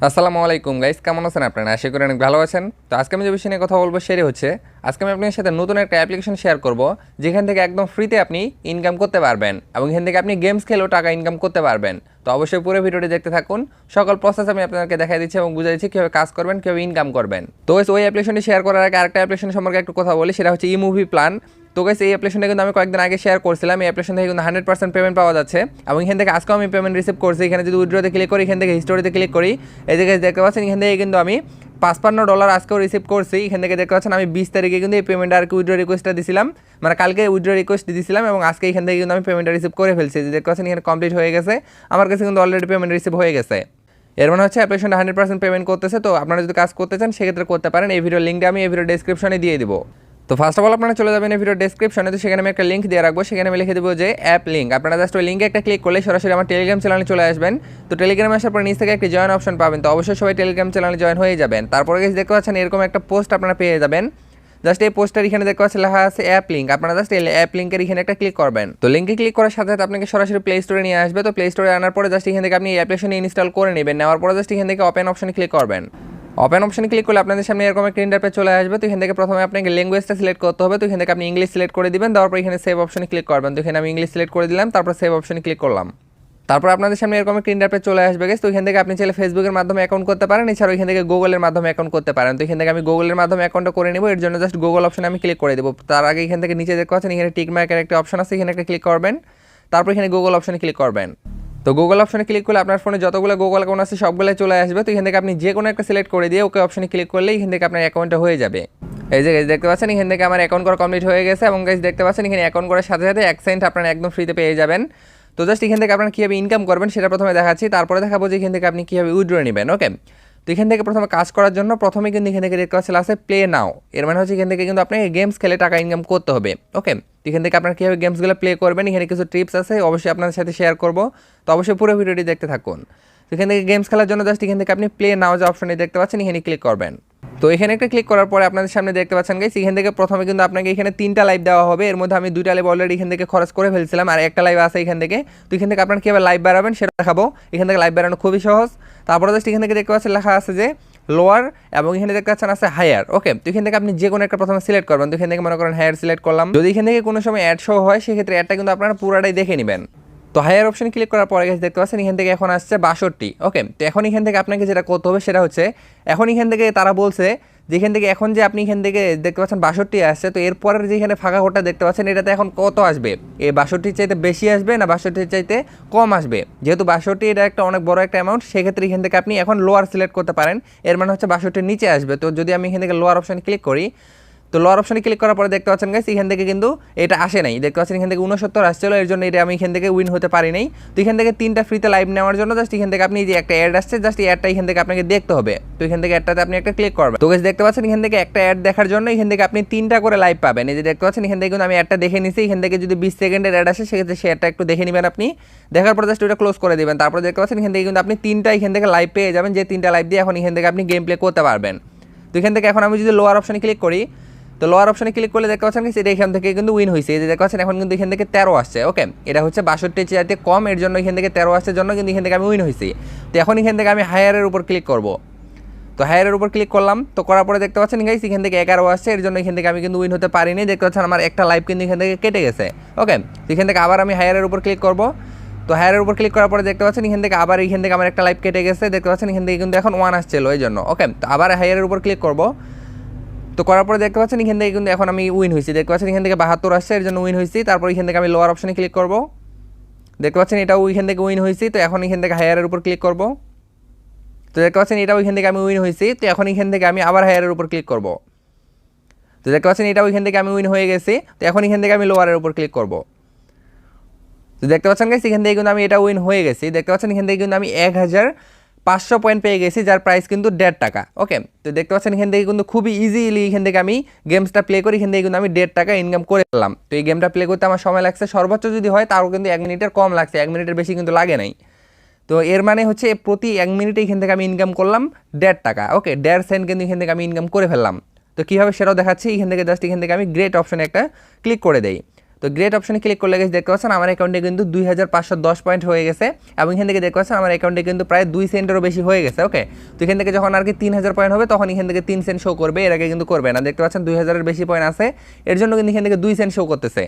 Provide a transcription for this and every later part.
আসসালামু আলাইকুম গাইস, কেমন আছেন আপনারা? আশা করি অনেক ভালো আছেন। তো আজকে আমি যে বিষয় নিয়ে কথা বলবো সেটা হচ্ছে আজকে আমি আপনাদের সাথে নতুন একটা অ্যাপ্লিকেশন শেয়ার করব যেখান থেকে একদম ফ্রিতে আপনি ইনকাম করতে পারবেন এবং এখান থেকে আপনি গেমস খেলেও টাকা ইনকাম করতে পারবেন। তো অবশ্যই পুরো ভিডিওটি দেখতে থাকুন। সকল প্রসেস আমি আপনাদেরকে দেখাই দিচ্ছি এবং বুঝিয়ে দিচ্ছি কীভাবে কাজ করবেন, কীভাবে ইনকাম করবেন। তো ওই অ্যাপ্লিকেশনটি শেয়ার করার আগে আরেকটা অ্যাপ্লিকেশন সম্পর্কে একটু কথা বলি, সেটা হচ্ছে মুভি প্ল্যান। তো গাইস এই অ্যাপ্লিকেশনটা কিন্তু আমি কয়েকদিন আগে শেয়ার করছিলাম। এই অ্যাপ্লিকেশন থেকে কিন্তু 100% পেমেন্ট পাওয়া যাচ্ছে এবং এখান থেকে আজকেও আমি পেমেন্ট রিসিভ করছি। এখানে যদি উইথড্রতে ক্লিক করি, এখান থেকে হিস্টোরিতে ক্লিক করি, এই যে গাইস দেখতে পাচ্ছেন এখান থেকে কিন্তু আমি $55 আজকেও রিসিভ করছি। এখান থেকে দেখতে পাচ্ছেন আমি 20 তারিখে কিন্তু এই পেমেন্ট আর কি উইথড্র রিকোয়েস্টটা দিয়েছিলাম, মানে কালকে উইথড্র রিকোয়েস্ট দিয়েছিলাম এবং আজকে এখান থেকে কিন্তু আমি পেমেন্টটা রিসিভ করে ফেলছি। যে দেখতে পাচ্ছেন এখানে কমপ্লিট হয়ে গেছে, আমার কাছে কিন্তু অলরেডি পেমেন্ট রিসিভ হয়ে গেছে। এর মানে হচ্ছে অ্যাপ্লিকেশনটা 100% পেমেন্ট করতেছে। তো আপনারা যদি কাজ করতে চান সেক্ষেত্রে করতে পারেন। এই ভিডিওর লিঙ্কটা আমি এই ভিডিও ডেসক্রিপশনে দিয়ে দিব। তো ফার্স্ট অফ অল আপনারা চলে যাবেন এই ভিডিও ডেসক্রিপশনে। তো সেখানে আমি একটা লিঙ্ক দিয়ে রাখবো, সেখানে আমি লিখে দেবো যে অ্যাপ লিঙ্ক। আপনারা জাস্ট ওই লিঙ্কে একটা ক্লিক করলে সরাসরি আমার টেলিগ্রাম চ্যানেলে চলে আসবেন। তো টেলিগ্রামে আসার পর নিচ থেকে একটি জয়েন অপশন পাবেন। তো অবশ্যই সবাই টেলিগ্রাম চ্যানেলে জয়েন হয়ে যাবেন। তারপরে দেখতে পাচ্ছেন এরকম একটা পোস্ট আপনারা পেয়ে যাবেন। জাস্ট এই পোস্টার এখানে দেখতে পাচ্ছেন লেখা আছে অ্যাপ লিঙ্ক। আপনারা জাস্ট এই অ্যাপ লিঙ্কের এখানে একটা ক্লিক করবেন। তো লিঙ্কে ক্লিক করার সাথে সাথে আপনাকে সরাসরি প্লে স্টোরে নিয়ে আসবে। তো প্লে স্টোরে আনার পরে জাস্ট এখান থেকে আপনি এই অ্যাপ্লিকেশন ইনস্টল করে নেবেন। নেওয়ার পরে জাস্ট এখান থেকে ওপেন অপশনে ক্লিক করবেন। ওপেন অপশনে ক্লিক করলে আপনাদের সামনে এরকম একটা ইন্টারফেস চলে আসবে। তো এখান থেকে প্রথমে আপনাকে ল্যাঙ্গুয়েজটা সিলেক্ট করতে হবে। তো এখান থেকে আপনি ইংলিশ সিলেক্ট করে দিবেন। তারপর এখানে সেভ অপশনে ক্লিক করবেন। তো এখানে আমি ইংলিশ সিলেক্ট করে দিলাম, তারপর সেভ অপশনে ক্লিক করলাম। তারপর আপনাদের সামনে এরকম একটা ইন্টারফেস চলে আসবে। তো এখান থেকে আপনি চাইলে ফেসবুকের মাধ্যমে অ্যাকাউন্ট করতে পারেন, এছাড়াও এখান থেকে গুগলের মাধ্যমে অ্যাকাউন্ট করতে পারেন। তো এখান থেকে আমি গুগলের মাধ্যমে অ্যাকাউন্টটা করে নেব। এর জন্য জাস্ট গুগল অপশনে আমি ক্লিক করে দেবো। তার আগে এখান থেকে নিচে দেখতে পাচ্ছেন এখানে টিক মার্কের একটা অপশন আছে, এখানে একটা ক্লিক করবেন। তারপর এখানে গুগল অপশনে ক্লিক করবেন। তো গুগল অপশনে ক্লিক করলে আপনার ফোনে যতগুলো গুগল অ্যাকাউন্ট আছে সবগুলো চলে আসবে। তো এখান থেকে আপনি যে কোনো একটা সিলেক্ট করে দিয়ে ওকে অপশনে ক্লিক করলে এখান থেকে আপনার অ্যাকাউন্টটা হয়ে যাবে। এই যে দেখতে পাচ্ছেন এখান থেকে আমার অ্যাকাউন্ট করা কমপ্লিট হয়ে গেছে এবং গাইস দেখতে পাচ্ছেন এখানে অ্যাকাউন্ট করার সাথে সাথে 1 সেন্ট আপনারা একদম ফ্রিতে পেয়ে যাবেন। তো জাস্ট এখান থেকে আপনারা কীভাবে ইনকাম করবেন সেটা প্রথমে দেখাচ্ছি, তারপরে দেখাবো যে এখান থেকে আপনি কীভাবে উইথড্র নেবেন। ওকে, তো এখান থেকে প্রথমে কাজ করার জন্য প্রথমে কিন্তু এখান থেকে দেখতে পাচ্ছেন আছে প্লে নাও। এর মানে হচ্ছে এখান থেকে কিন্তু আপনাকে গেমস খেলে টাকা ইনকাম করতে হবে। ওকে, তো এখান থেকে আপনারা কীভাবে গেমসগুলো প্লে করবেন এখানে কিছু টিপস আছে, অবশ্যই আপনাদের সাথে শেয়ার করব। তো অবশ্যই পুরো ভিডিওটি দেখতে থাকুন। তো এখান থেকে গেমস খেলার জন্য জাস্ট এখান থেকে আপনি প্লে নাও যে অপশনটি দেখতে পাচ্ছেন এখানে ক্লিক করবেন। তো এখানে একটা ক্লিক করার পরে আপনাদের সামনে দেখতে পাচ্ছেন গাইস এখান থেকে প্রথমে কিন্তু আপনাকে এখানে 3টা লাইভ দেওয়া হবে। এর মধ্যে আমি 2টা লাইভ অলরেডি এখান থেকে খরচ করে ফেলছিলাম আর একটা লাইভ আছে এখান থেকে। তো এখান থেকে আপনারা কীভাবে লাইভ বাড়াবেন সেটা দেখাবো। এখান থেকে লাইভ বাড়ানো খুবই সহজ। তারপরে জাস্ট এখান থেকে দেখতে পাচ্ছেন লেখা আছে যে লোয়ার এবং এখানে দেখতে পাচ্ছেন আছে হায়ার। ওকে, তো এখান থেকে আপনি যে কোনো একটা প্রথমে সিলেক্ট করবেন। তো এখান থেকে মনে করেন হায়ার সিলেক্ট করলাম। যদি এখান থেকে কোনো সময় অ্যাড শো হয় সেক্ষেত্রে অ্যাডটা কিন্তু আপনারা পুরাটাই দেখে নেবেন। তো হায়ার অপশনে ক্লিক করার পরে দেখতে পাচ্ছেন এখান থেকে এখন আসছে 62। ওকে, তো এখন এখান থেকে আপনাকে যেটা করতে হবে সেটা হচ্ছে এখন এখান থেকে তারা বলছে যেখান থেকে এখন যে আপনি এখান থেকে দেখতে পাচ্ছেন 62 আসছে, তো এরপরের যেখানে ফাঁকা ঘরটা দেখতে পাচ্ছেন এটাতে এখন কত আসবে? এই 62 চাইতে বেশি আসবে না 62 চাইতে কম আসবে? যেহেতু 62 এটা একটা অনেক বড় একটা অ্যামাউন্ট, সেক্ষেত্রে এখান থেকে আপনি এখন লোয়ার সিলেক্ট করতে পারেন। এর মানে হচ্ছে 62 নিচে আসবে। তো যদি আমি এখান থেকে লোয়ার অপশনে ক্লিক করি, তো লোয়ার অপশনে ক্লিক করার পরে দেখতে পাচ্ছেন গাইস এখান থেকে কিন্তু এটা আসে নাই। দেখতে পাচ্ছেন এখান থেকে 69 আসছিল, এর জন্য এটা আমি এখান থেকে উইন হতে পারি নাই। তো এখান থেকে 3টা ফ্রিতে লাইভ নেওয়ার জন্য জাস্ট এখান থেকে আপনি যে একটা অ্যাড আসছে জাস্ট এই অ্যাডটা এখান থেকে আপনাকে দেখতে হবে। তো এখান থেকে অ্যাডটাতে আপনি একটা ক্লিক করবেন। তো গাইস দেখতে পাচ্ছেন এখান থেকে একটা অ্যাড দেখার জন্য এখান থেকে আপনি 3টা করে লাইভ পাবেন। এই যে দেখতে পাচ্ছেন এখান থেকে কিন্তু আমি অ্যাডটা দেখে নিছি। এখান থেকে যদি 20 সেকেন্ডের অ্যাড আসে সেক্ষেত্রে সেই অ্যাডটা একটু দেখে নেবেন আপনি। দেখার পর জাস্ট ওটা ক্লোজ করে দেবেন। তারপর দেখতে পাচ্ছেন এখান থেকে কিন্তু আপনি 3টা এখান থেকে লাইভ পেয়ে যাবেন, যে 3টা লাইভ দিয়ে এখন এখান থেকে আপনি গেম প্লে করতে পারবেন। তো এখান থেকে এখন আমি যদি লোয়ার অপশনে ক্লিক করি, তো লোয়ার অপশনে ক্লিক করলে দেখতে পাচ্ছেন সেটা এখান থেকে কিন্তু উইন হয়েছে। এই যে দেখতে পাচ্ছেন এখন কিন্তু এখান থেকে 13 আসছে। ওকে, এটা হচ্ছে 62 চাইতে কম, এর জন্য এখান থেকে 13 আসছে জন্য কিন্তু এখান থেকে আমি উইন হয়েছি। তো এখন এখান থেকে আমি হায়ারের উপর ক্লিক করব। তো হায়ারের উপর ক্লিক করলাম। তো করার পরে দেখতে পাচ্ছেন গাইস এখান থেকে 11 আসছে, এর জন্য এখান থেকে আমি কিন্তু উইন হতে পারিনি। দেখতে পাচ্ছেন আমার একটা লাইভ কিন্তু এখান থেকে কেটে গেছে। ওকে, এখান থেকে আবার আমি হায়ারের উপর ক্লিক করব। তো হায়ারের উপর ক্লিক করার পরে দেখতে পাচ্ছেন এখান থেকে আবার এখান থেকে আমার একটা লাইভ কেটে গেছে। দেখতে পাচ্ছেন এখান থেকে কিন্তু এখন 1 আসছিল এই জন্য। ওকে, তো আবার হায়ারের উপর ক্লিক করব। তো করার পরে দেখতে পাচ্ছেন এখান থেকে কিন্তু এখন আমি উইন হয়েছি। দেখতে পাচ্ছেন এখান থেকে 72 আসছে, এর জন্য উইন হয়েছি। তারপর এখান থেকে আমি লোয়ার অপশনে ক্লিক করব। দেখতে পাচ্ছেন এটাও এখান থেকে উইন হয়েছি। তো এখন এখান থেকে হায়ারের উপর ক্লিক করব। তো দেখতে পাচ্ছেন এটাও এখান থেকে আমি উইন হয়েছি। তো এখন এখান থেকে আমি আবার হায়ারের উপর ক্লিক করব। তো দেখতে পাচ্ছেন এটাও এখান থেকে আমি উইন হয়ে গেছি। তো এখন এখান থেকে আমি লোয়ারের উপর ক্লিক করব। তো দেখতে পাচ্ছেন গাইস এখান থেকে কিন্তু আমি এটা উইন হয়ে গেছি। দেখতে পাচ্ছেন এখান থেকে কিন্তু আমি 1500 পয়েন্ট পেয়ে গেছি, যার প্রাইস কিন্তু $1.5। ওকে, তো দেখতে পাচ্ছেন এখান থেকে কিন্তু খুবই ইজিলি এখান থেকে আমি গেমসটা প্লে করি, এখান থেকে কিন্তু আমি $1.5 ইনকাম করে ফেললাম। তো এই গেমটা প্লে করতে আমার সময় লাগছে সর্বোচ্চ যদি হয় তাও কিন্তু 1 মিনিটের কম লাগছে, 1 মিনিটের বেশি কিন্তু লাগে নাই। তো এর মানে হচ্ছে প্রতি 1 মিনিটে এখান থেকে আমি ইনকাম করলাম $1.5। ওকে, 1.5 সেন্ট কিন্তু এখান থেকে আমি ইনকাম করে ফেললাম। তো কীভাবে সেটাও দেখাচ্ছি। এখান থেকে জাস্ট এখান থেকে আমি গ্রেট অপশনে একটা ক্লিক করে দেই। তো গ্রেট অপশনে ক্লিক করলে গেছে দেখতে পাচ্ছেন আমার অ্যাকাউন্টে কিন্তু 2510 পয়েন্ট হয়ে গেছে এবং এখান থেকে দেখতে পাচ্ছেন আমার অ্যাকাউন্টে কিন্তু প্রায় 2 সেন্টেরও বেশি হয়ে গেছে। ওকে, তো এখান থেকে যখন আর কি 3000 পয়েন্ট হবে তখন এখান থেকে 3 সেন্ট শো করবে, এর আগে কিন্তু করবে না। দেখতে পাচ্ছেন 2000-এর বেশি পয়েন্ট আছে, এর জন্য কিন্তু এখান থেকে 2 সেন্ট শো করতেছে।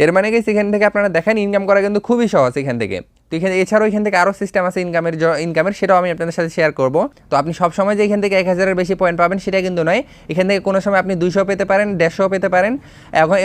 এর মানে গেছে এখান থেকে আপনারা দেখেন ইনকাম করা কিন্তু খুবই সহজ এখান থেকে। তো এখানে এছাড়াও এখান থেকে আরও সিস্টেম আছে ইনকামের, সেটাও আমি আপনাদের সাথে শেয়ার করব। তো আপনি সবসময় যে এখান থেকে 1000-এর বেশি পয়েন্ট পাবেন সেটা কিন্তু নয়, এখান থেকে কোনো সময় আপনি 200 পেতে পারেন, 150 পেতে পারেন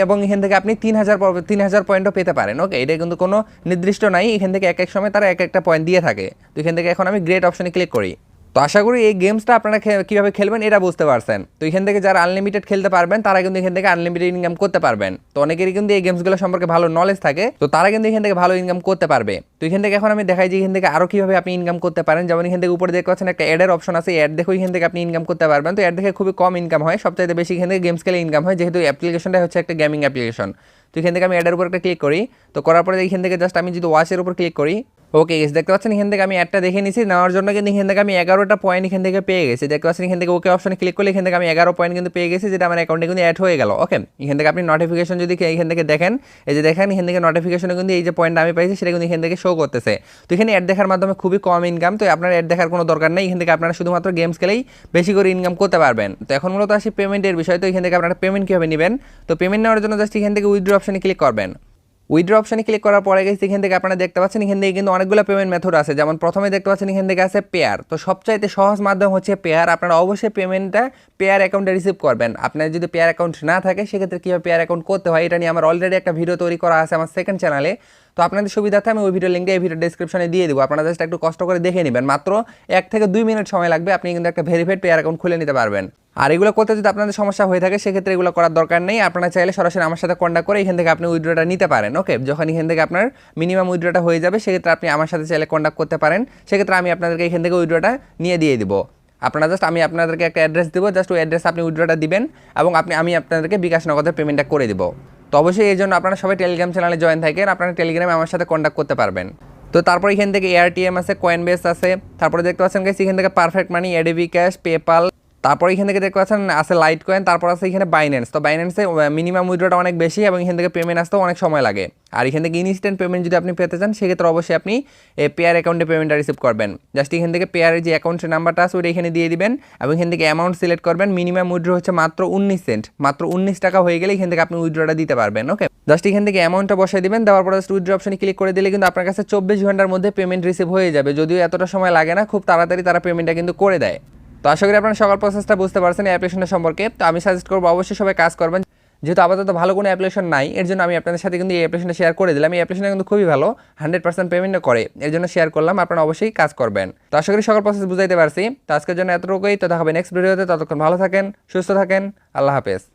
এবং এখান থেকে আপনি 3000 পয়েন্টও পেতে পারেন। ওকে, এটা কিন্তু কোনো নির্দিষ্ট নাই, এখান থেকে এক এক সময় তারা এক একটা পয়েন্ট দিয়ে থাকে। তো এখান থেকে এখন আমি গ্রেট অপশনে ক্লিক করি। তো আশা করি এই গেমসটা আপনারা কীভাবে খেলবেন এটা বুঝতে পারছেন। তো এখান থেকে যারা আনলিমিটেড খেলতে পারবেন তারা কিন্তু এখান থেকে আনলিমিটেড ইনকাম করতে পারবেন। তো অনেকেরই কিন্তু এই গেমসগুলো সম্পর্কে ভালো নলেজ থাকে, তো তারা কিন্তু এখান থেকে ভালো ইনকাম করতে পারবে। তো এখান থেকে এখন আমি দেখাই যে এখান থেকে আরও কীভাবে আপনি ইনকাম করতে পারেন। যেমন এখান থেকে উপরে দেখতে পাচ্ছেন একটা অ্যাডের অপশন আছে, অ্যাড দেখো এখান থেকে আপনি ইনকাম করতে পারবেন। তো অ্যাড দেখে খুবই কম ইনকাম হয়, সবচাইতে বেশি এখান থেকে গেমস খেলে ইনকাম হয়, যেহেতু অ্যাপ্লিকেশনটা হচ্ছে একটা গেমিং অ্যাপ্লিকেশন। তো এখান থেকে আমি অ্যাডের উপর একটা ক্লিক করি। তো করার পরে এখান থেকে জাস্ট আমি যদি ওয়াচের উপর ক্লিক করি, ওকে গেছে দেখতে পাচ্ছেন এখান থেকে আমি অ্যাডটা দেখে নিয়েছি, নেওয়ার জন্য কিন্তু এখান থেকে আমি 11টা পয়েন্ট এখান থেকে পেয়ে গেছি। দেখতে পাচ্ছেন এখান থেকে ওকে অপশনে ক্লিক করলে এখান থেকে আমি 11 পয়েন্ট কিন্তু পেয়ে গেছি, যেটা আমার অ্যাকাউন্টে কিন্তু অ্যাড হয়ে গেল। ওকে, এখান থেকে আপনি নোটিফিকেশন যদি এখান থেকে দেখেন, এই যে দেখেন এখান থেকে নোটিফিকেশনে কিন্তু এই যে পয়েন্ট আমি পাইছি সেটা কিন্তু এখান থেকে শো করতেছে। তো এখানে অ্যাড দেখার মাধ্যমে খুবই কম ইনকাম, তো আপনার অ্যাড দেখার কোনো দরকার নেই, এখান থেকে আপনারা শুধুমাত্র গেমস খেলেই বেশি করে ইনকাম করতে পারবেন। তো এখন মূলত আসি পেমেন্টের বিষয়। তো এখান থেকে আপনারা পেমেন্ট কীভাবে নেবেন, তো পেমেন্ট নেওয়ার জন্য জাস্ট এখান থেকে উইথড্র অপশনে ক্লিক করবেন। উইথড্র অপশনে ক্লিক করার পরে গেছে এখান থেকে আপনারা দেখতে পাচ্ছেন এখান থেকে কিন্তু অনেকগুলো পেমেন্ট মেথড আছে। যেমন প্রথমে দেখতে পাচ্ছেন এখান থেকে আছে পেয়ার। তো সবচাইতে সহজ মাধ্যম হচ্ছে পেয়ার। আপনারা অবশ্যই পেমেন্টটা পেয়ার অ্যাকাউন্টে রিসিভ করবেন। আপনার যদি পেয়ার অ্যাকাউন্ট না থাকে সেক্ষেত্রে কীভাবে পেয়ার অ্যাকাউন্ট করতে হয় এটা নিয়ে আমার অলরেডি একটা ভিডিও তৈরি করা আছে আমার সেকেন্ড চ্যানেলে। তো আপনাদের সুবিধার্থে আমি ওই ভিডিও লিঙ্কটা এই ভিডিও ডেসক্রিপশনে দিয়ে দেবো, আপনারা জাস্ট একটু কষ্ট করে দেখে নেবেন। মাত্র 1 থেকে 2 মিনিট সময় লাগবে, আপনি কিন্তু একটা ভেরিফাইড পেয়ার অ্যাকাউন্ট খুলে নিতে পারবেন। আর এগুলো করতে যদি আপনাদের সমস্যা হয়ে থাকে সেক্ষেত্রে এগুলো করার দরকার নেই, আপনারা চাইলে সরাসরি আমার সাথে কন্ট্যাক্ট করে এখান থেকে আপনি উইথড্রটা নিতে পারেন। ওকে, যখন এখান থেকে আপনার মিনিমাম উইথড্রটা হয়ে যাবে সেক্ষেত্রে আপনি আমার সাথে চাইলে কন্ট্যাক্ট করতে পারেন, সেক্ষেত্রে আমি আপনাদেরকে এখান থেকে উইথড্রটা নিয়ে দিয়ে দিব। আপনারা জাস্ট আমি আপনাদেরকে একটা অ্যাড্রেস দেবো, জাস্ট ওই অ্যাড্রেসে আপনি উইথড্রটা দিবেন এবং আমি আপনাদেরকে বিকাশ নগদের পেমেন্টটা করে দিব। তো অবশ্যই এই জন্য আপনারা সবাই টেলিগ্রাম চ্যানেলে জয়েন থাকেন, আপনারা টেলিগ্রামে আমার সাথে কন্ট্যাক্ট করতে পারবেন। তো তারপর এখান থেকে এআরটিএম আছে, কয়েনবেস আছে, তারপরে দেখতে পাচ্ছেন গাইস এখান থেকে পারফেক্ট মানি, bKash, পেপাল, তারপর এখান থেকে দেখতে পাচ্ছেন আছে লাইট কয়েন, তারপর আছে এখানে বাইন্যান্স। তো বাইন্যান্সে মিনিমাম উইথড্রটা অনেক বেশি এবং এখান থেকে পেমেন্ট আসতেও অনেক সময় লাগে। আর এখান থেকে ইনস্ট্যান্ট পেমেন্ট যদি আপনি পেতে চান সেক্ষেত্রে অবশ্যই আপনি পেয়ার অ্যাকাউন্টে পেমেন্টটা রিসিভ করবেন। জাস্ট এখান থেকে পেয়ারের যে অ্যাকাউন্টের নাম্বারটা আছে ওইটা এখানে দিয়ে দিবেন এবং এখান থেকে অ্যামাউন্ট সিলেক্ট করবেন। মিনিমাম উইথড্র হচ্ছে মাত্র 19 সেন্ট, মাত্র 19 টাকা হয়ে গেলে এখান থেকে আপনি উইথড্রটা দিতে পারবেন। ওকে, জাস্ট এখান থেকে অ্যামাউন্টটা বসাই দিবেন, দেওয়ার পরে জাস্ট উইথড্র অপশনে ক্লিক করে দিলে কিন্তু আপনার কাছে 24 ঘন্টার মধ্যে পেমেন্ট রিসিভ হয়ে যাবে। যদিও এতটা সময় লাগে না, খুব তাড়াতাড়ি তারা পেমেন্টটা কিন্তু করে দেয়। তো আশা করি আপনারা সকল প্রসেসটা বুঝতে পারছেন এই অ্যাপ্লিকেশনটা সম্পর্কে। তো আমি সাজেস্ট করবো অবশ্যই সবাই কাজ করবেন, যেহেতু আপাতত ভালো কোনো অ্যাপ্লিকেশন নাই, এর জন্য আমি আপনাদের সাথে কিন্তু এই অ্যাপ্লিকেশনটা শেয়ার করে দিলাম। এই অ্যাপ্লিকেশনটা কিন্তু খুবই ভালো, 100% পেমেন্টও করে, এর জন্য শেয়ার করলাম, আপনারা অবশ্যই কাজ করবেন। তো আশা করি সকল প্রসেস বুঝাইতে পারছি। তো আজকের জন্য এতটুকুই, তো দেখা হবে নেক্সট ভিডিওতে। ততক্ষণ ভালো থাকেন, সুস্থ থাকেন, আল্লাহ হাফেজ।